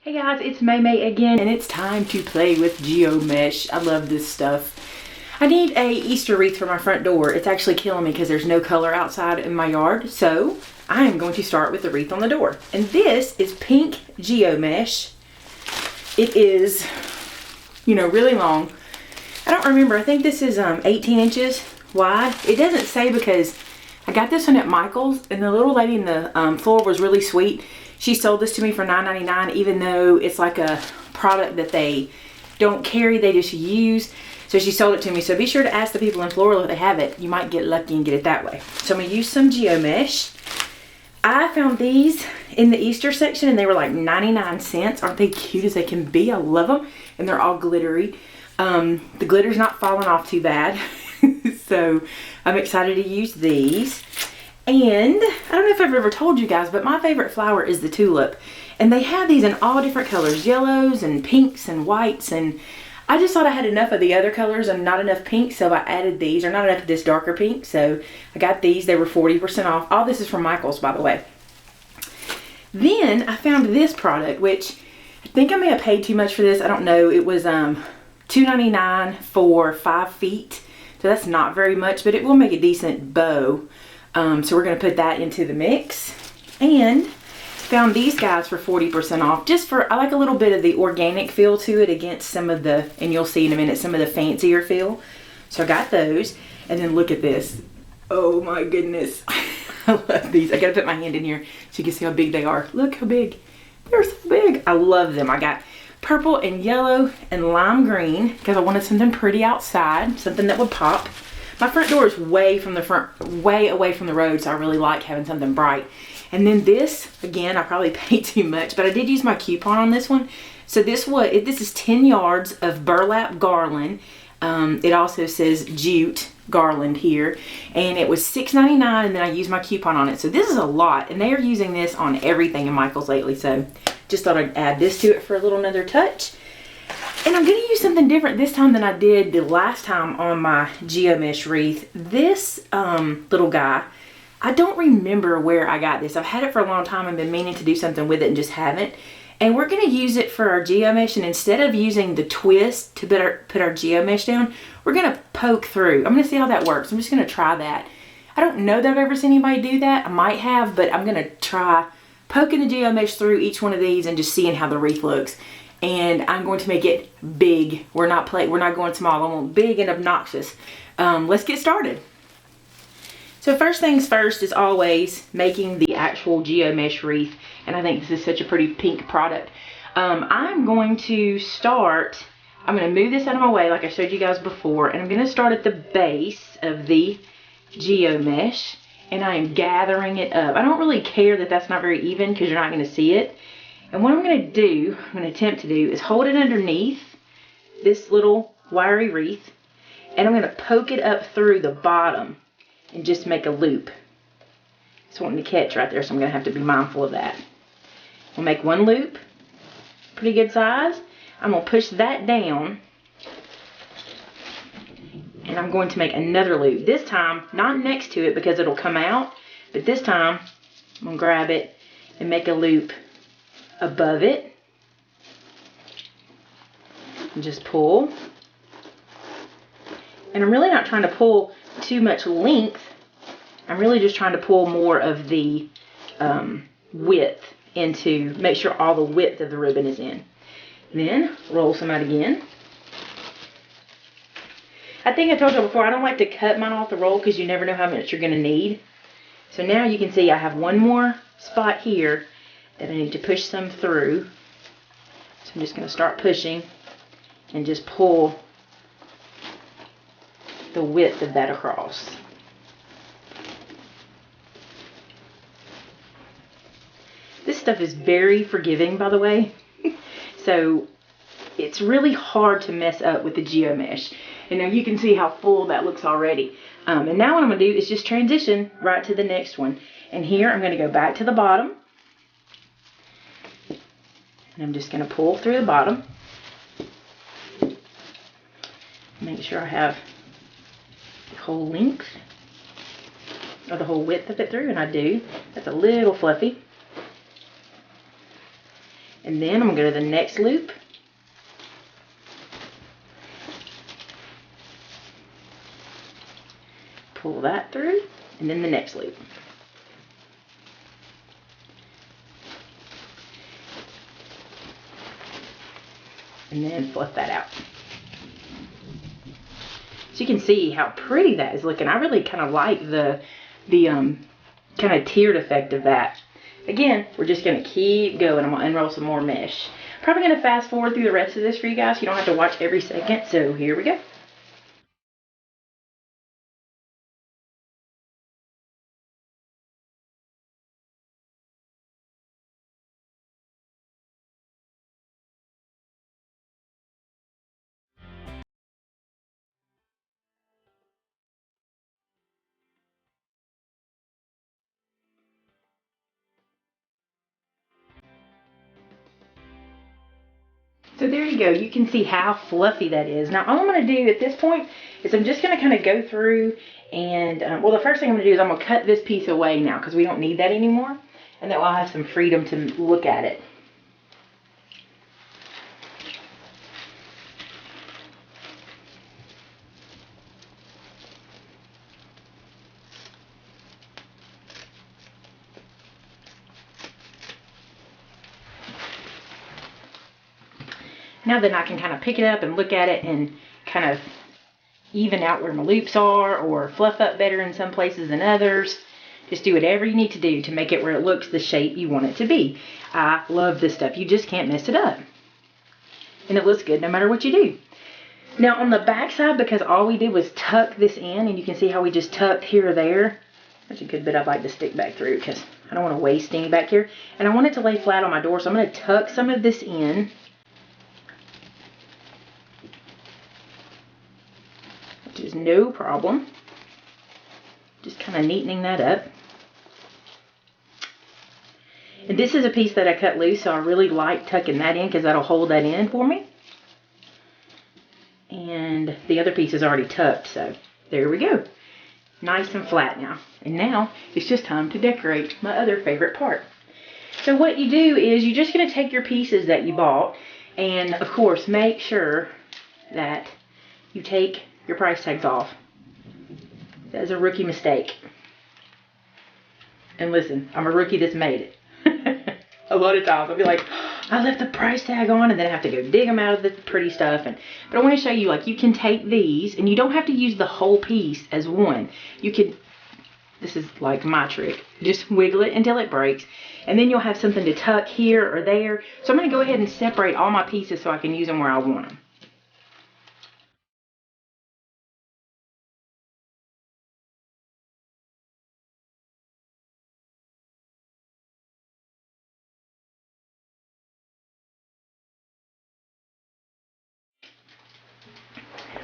Hey guys, it's Maymay again, and it's time to play with GeoMesh. I love this stuff. I need a Easter wreath for my front door. It's actually killing me because there's no color outside in my yard, so I am going to start with the wreath on the door. And this is pink GeoMesh. It is, really long. I don't remember. I think this is 18 inches wide. It doesn't say because I got this one at Michael's, and the little lady in the floor was really sweet. She sold this to me for $9.99, even though it's like a product that they don't carry, they just use. So she sold it to me. So be sure to ask the people in Florida if they have it. You might get lucky and get it that way. So I'm going to use some GeoMesh. I found these in the Easter section, and they were like 99 cents. Aren't they cute as they can be? I love them. And they're all glittery. The glitter's not falling off too bad. So I'm excited to use these. And I don't know if I've ever told you guys, but my favorite flower is the tulip. And they have these in all different colors, yellows and pinks and whites. And I just thought I had enough of the other colors and not enough pink, so I added these, or not enough of this darker pink. So I got these. They were 40% off. All this is from Michael's, by the way. Then I found this product, which I think I may have paid too much for this. I don't know. It was $2.99 for 5 feet. So that's not very much, but it will make a decent bow. So we're going to put that into the mix. And found these guys for 40% off. Just for, I like a little bit of the organic feel to it against some of the, and you'll see in a minute, some of the fancier feel. So I got those. And then look at this. Oh my goodness. I love these. I got to put my hand in here so you can see how big they are. Look how big. They're so big. I love them. I got purple and yellow and lime green because I wanted something pretty outside, something that would pop. My front door is way away from the road, so I really like having something bright. And then this, again, I probably paid too much, but I did use my coupon on this one. So this is 10 yards of burlap garland. It also says jute garland here, and it was $6.99, and then I used my coupon on it. So this is a lot, and they are using this on everything in Michael's lately. So just thought I'd add this to it for a little another touch. And I'm going to use something different this time than I did the last time on my GeoMesh wreath. This little guy, I don't remember where I got this. I've had it for a long time and been meaning to do something with it and just haven't. And we're going to use it for our GeoMesh, and instead of using the twist to put our GeoMesh down, we're going to poke through. I'm going to see how that works. I'm just going to try that. I don't know that I've ever seen anybody do that. I might have, but I'm going to try poking the GeoMesh through each one of these and just seeing how the wreath looks. And I'm going to make it big. We're not going small. I want big and obnoxious. Let's get started. So first things first is always making the actual GeoMesh wreath. And I think this is such a pretty pink product. I'm going to move this out of my way like I showed you guys before. And I'm going to start at the base of the GeoMesh. And I am gathering it up. I don't really care that that's not very even because you're not going to see it. And what I'm going to attempt to do is hold it underneath this little wiry wreath, and I'm going to poke it up through the bottom and just make a loop. It's wanting to catch right there, so I'm going to have to be mindful of that. We'll make one loop, pretty good size. I'm going to push that down, and I'm going to make another loop. This time, not next to it because it'll come out, but this time I'm going to grab it and make a loop above it and just pull. And I'm really not trying to pull too much length. I'm really just trying to pull more of the width into, make sure all the width of the ribbon is in. Then roll some out again. I think I told you before, I don't like to cut mine off the roll because you never know how much you're going to need. So now you can see I have one more spot here that I need to push some through. So I'm just going to start pushing and just pull the width of that across. This stuff is very forgiving, by the way. So it's really hard to mess up with the GeoMesh. And now you can see how full that looks already. And now what I'm going to do is just transition right to the next one. And here I'm going to go back to the bottom. And I'm just going to pull through the bottom. Make sure I have the whole length, or the whole width of it through, and I do. That's a little fluffy. And then I'm going to go to the next loop. Pull that through, and then the next loop. And then fluff that out. So you can see how pretty that is looking. I really kind of like the kind of tiered effect of that. Again, we're just going to keep going. I'm going to unroll some more mesh. Probably going to fast forward through the rest of this for you guys. You don't have to watch every second. So here we go. So there you go. You can see how fluffy that is. Now all I'm going to do at this point is I'm just going to kind of go through and, well, the first thing I'm going to do is I'm going to cut this piece away now because we don't need that anymore. And then I'll have some freedom to look at it. Now then I can kind of pick it up and look at it and kind of even out where my loops are or fluff up better in some places than others. Just do whatever you need to do to make it where it looks the shape you want it to be. I love this stuff. You just can't mess it up. And it looks good no matter what you do. Now on the back side, because all we did was tuck this in, and you can see how we just tucked here or there. There's a good bit I'd like to stick back through because I don't want to waste any back here. And I want it to lay flat on my door, so I'm going to tuck some of this in. Which is no problem. Just kind of neatening that up. And this is a piece that I cut loose, so I really like tucking that in because that'll hold that in for me. And the other piece is already tucked, so there we go. Nice and flat now. And now it's just time to decorate, my other favorite part. So what you do is you're just going to take your pieces that you bought, and of course make sure that you take your price tags off. That is a rookie mistake. And listen, I'm a rookie that's made it. A lot of times I'll be like, I left the price tag on, and then I have to go dig them out of the pretty stuff. But I want to show you, like, you can take these, and you don't have to use the whole piece as one. You could, this is like my trick, just wiggle it until it breaks, and then you'll have something to tuck here or there. So I'm going to go ahead and separate all my pieces so I can use them where I want them.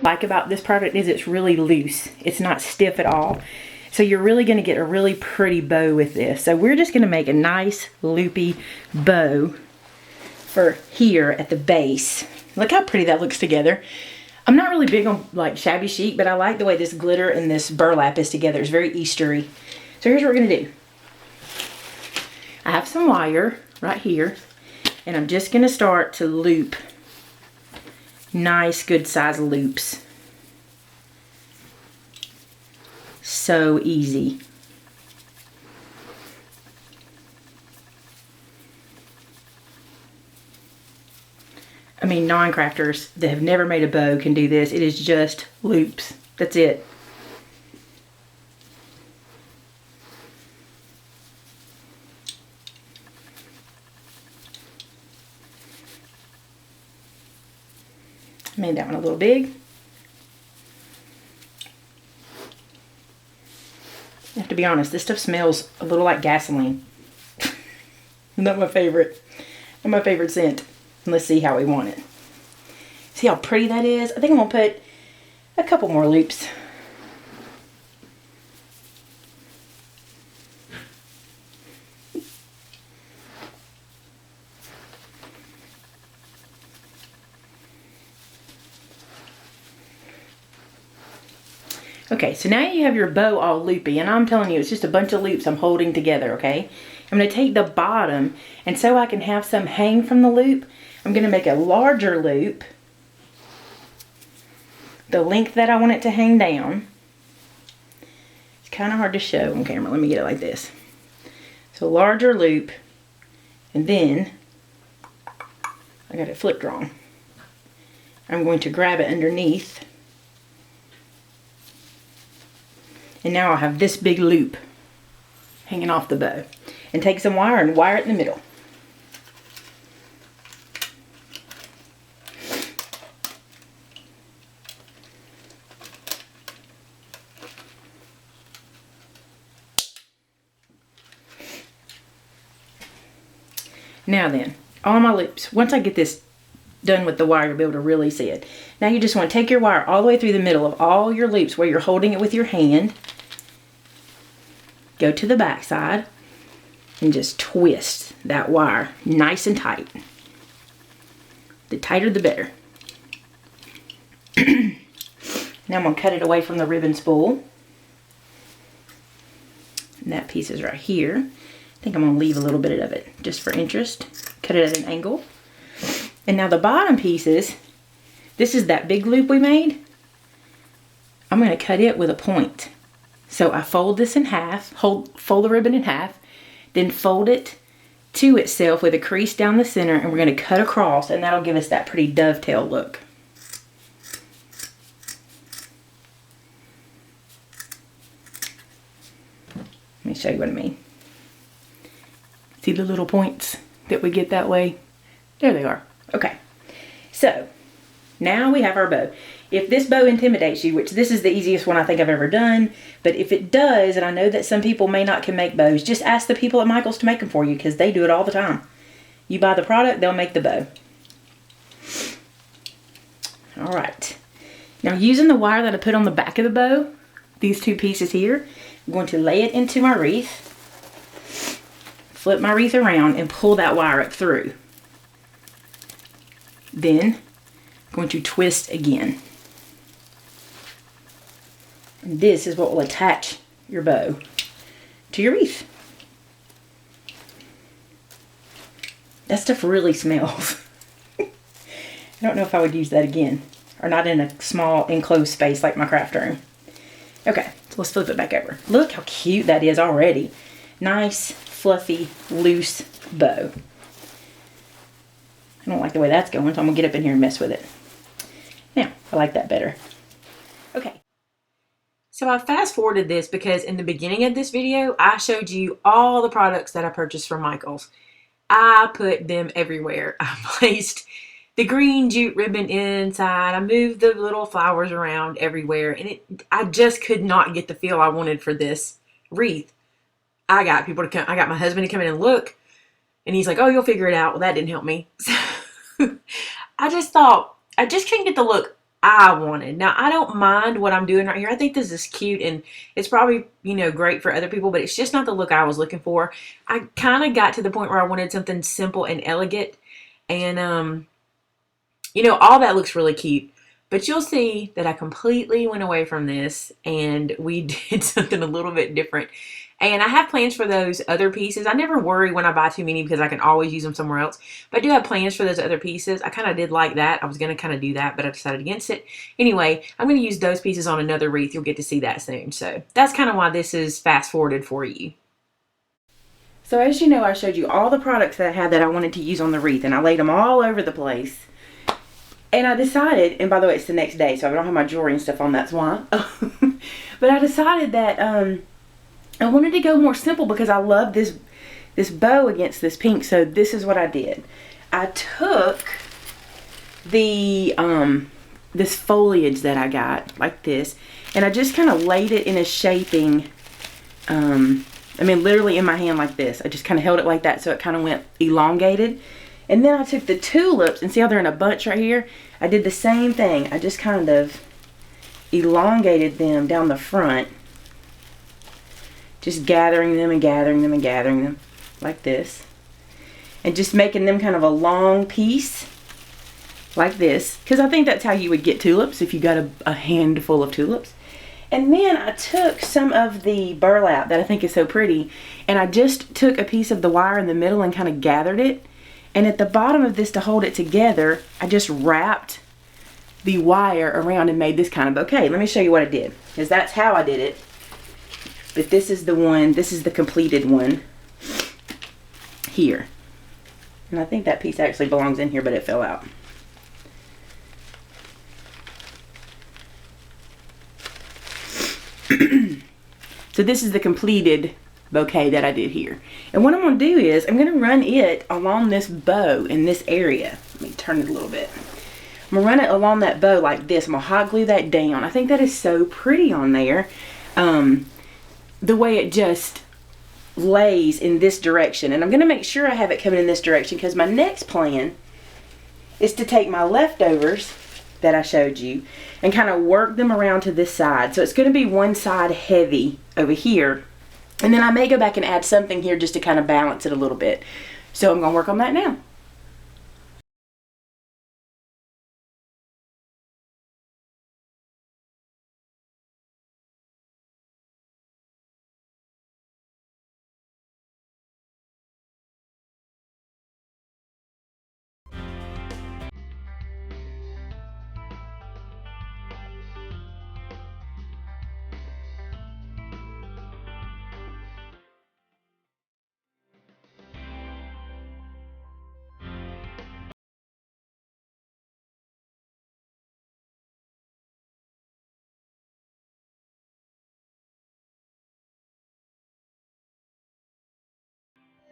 Like about this product is it's really loose. It's not stiff at all. So you're really going to get a really pretty bow with this. So we're just going to make a nice loopy bow for here at the base. Look how pretty that looks together. I'm not really big on like shabby chic, but I like the way this glitter and this burlap is together. It's very Eastery. So here's what we're going to do. I have some wire right here, and I'm just going to start to loop nice good size loops. So easy. I mean, non-crafters that have never made a bow can do this. It is just loops. That's it. I made that one a little big. I have to be honest, this stuff smells a little like gasoline. Not my favorite. Not my favorite scent. And let's see how we want it. See how pretty that is? I think I'm going to put a couple more loops. Okay, so now you have your bow all loopy, and I'm telling you, it's just a bunch of loops I'm holding together, okay? I'm going to take the bottom, and so I can have some hang from the loop, I'm going to make a larger loop, the length that I want it to hang down. It's kind of hard to show on camera. Let me get it like this. So larger loop, and then I got it flipped wrong. I'm going to grab it underneath, and now I'll have this big loop hanging off the bow. And take some wire and wire it in the middle. Now then, all my loops, once I get this done with the wire, you'll be able to really see it. Now you just want to take your wire all the way through the middle of all your loops where you're holding it with your hand. Go to the back side and just twist that wire nice and tight. The tighter the better. Now I'm going to cut it away from the ribbon spool. And that piece is right here. I think I'm going to leave a little bit of it just for interest. Cut it at an angle. And now the bottom pieces, this is that big loop we made. I'm going to cut it with a point. So I fold this in half, fold the ribbon in half, then fold it to itself with a crease down the center, and we're going to cut across, and that'll give us that pretty dovetail look. Let me show you what I mean. See the little points that we get that way? There they are. Okay, so now we have our bow. If this bow intimidates you, which this is the easiest one I think I've ever done, but if it does, and I know that some people may not can make bows, just ask the people at Michael's to make them for you, because they do it all the time. You buy the product, they'll make the bow. All right. Now using the wire that I put on the back of the bow, these two pieces here, I'm going to lay it into my wreath, flip my wreath around, and pull that wire up through. Then I'm going to twist again. And this is what will attach your bow to your wreath. That stuff really smells. I don't know if I would use that again, or not in a small enclosed space like my craft room. Okay, so let's flip it back over. Look how cute that is already. Nice, fluffy, loose bow. I don't like the way that's going, so I'm going to get up in here and mess with it. Now, I like that better. Okay. So I fast forwarded this because in the beginning of this video, I showed you all the products that I purchased from Michael's. I put them everywhere. I placed the green jute ribbon inside. I moved the little flowers around everywhere. And I just could not get the feel I wanted for this wreath. I got people to come. I got my husband to come in and look. And he's like, oh, you'll figure it out. Well, that didn't help me. So I just thought, I just couldn't get the look I wanted. Now, I don't mind what I'm doing right here. I think this is cute, and it's probably, you know, great for other people, but it's just not the look I was looking for. I kind of got to the point where I wanted something simple and elegant, and, you know, all that looks really cute. But you'll see that I completely went away from this, and we did something a little bit different. And I have plans for those other pieces. I never worry when I buy too many because I can always use them somewhere else. But I do have plans for those other pieces. I kind of did like that. I was going to kind of do that, but I decided against it. Anyway, I'm going to use those pieces on another wreath. You'll get to see that soon. So that's kind of why this is fast forwarded for you. So as you know, I showed you all the products that I had that I wanted to use on the wreath, and I laid them all over the place. And I decided, and by the way, it's the next day, so I don't have my jewelry and stuff on, that's why. But I decided that I wanted to go more simple because I love this bow against this pink. So this is what I did. I took the this foliage that I got, like this, and I just kind of laid it in a shaping, I mean literally in my hand like this. I just kind of held it like that so it kind of went elongated. And then I took the tulips, and see how they're in a bunch right here? I did the same thing. I just kind of elongated them down the front. Just gathering them and gathering them and gathering them like this. And just making them kind of a long piece like this. Because I think that's how you would get tulips if you got a handful of tulips. And then I took some of the burlap that I think is so pretty, and I just took a piece of the wire in the middle and kind of gathered it. And at the bottom of this, to hold it together, I just wrapped the wire around and made this kind of bouquet. Let me show you what I did, because that's how I did it. But this is the one, this is the completed one here. And I think that piece actually belongs in here, but it fell out. So this is the completed bouquet that I did here. And what I'm going to do is I'm going to run it along this bow in this area. Let me turn it a little bit. I'm going to run it along that bow like this. I'm going to hot glue that down. I think that is so pretty on there. The way it just lays in this direction. And I'm going to make sure I have it coming in this direction, because my next plan is to take my leftovers that I showed you and kind of work them around to this side. So it's going to be one side heavy over here, and then I may go back and add something here just to kind of balance it a little bit. So I'm going to work on that now.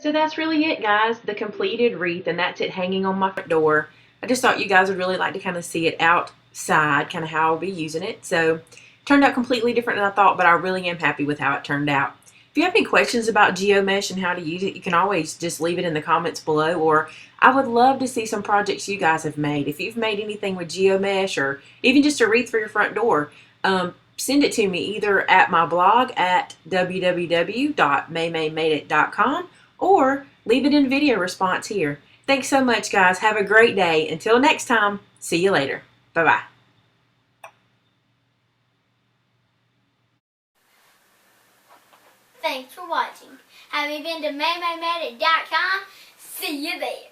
So that's really it, guys, the completed wreath, and that's it hanging on my front door. I just thought you guys would really like to kind of see it outside, kind of how I'll be using it. So it turned out completely different than I thought, but I really am happy with how it turned out. If you have any questions about GeoMesh and how to use it, you can always just leave it in the comments below, or I would love to see some projects you guys have made. If you've made anything with GeoMesh or even just a wreath for your front door, send it to me either at my blog at www.maymaymadeit.com or leave it in video response here. Thanks so much, guys. Have a great day. Until next time, see you later. Bye-bye. Thanks for watching. Have you been to Maymay.com? See you there.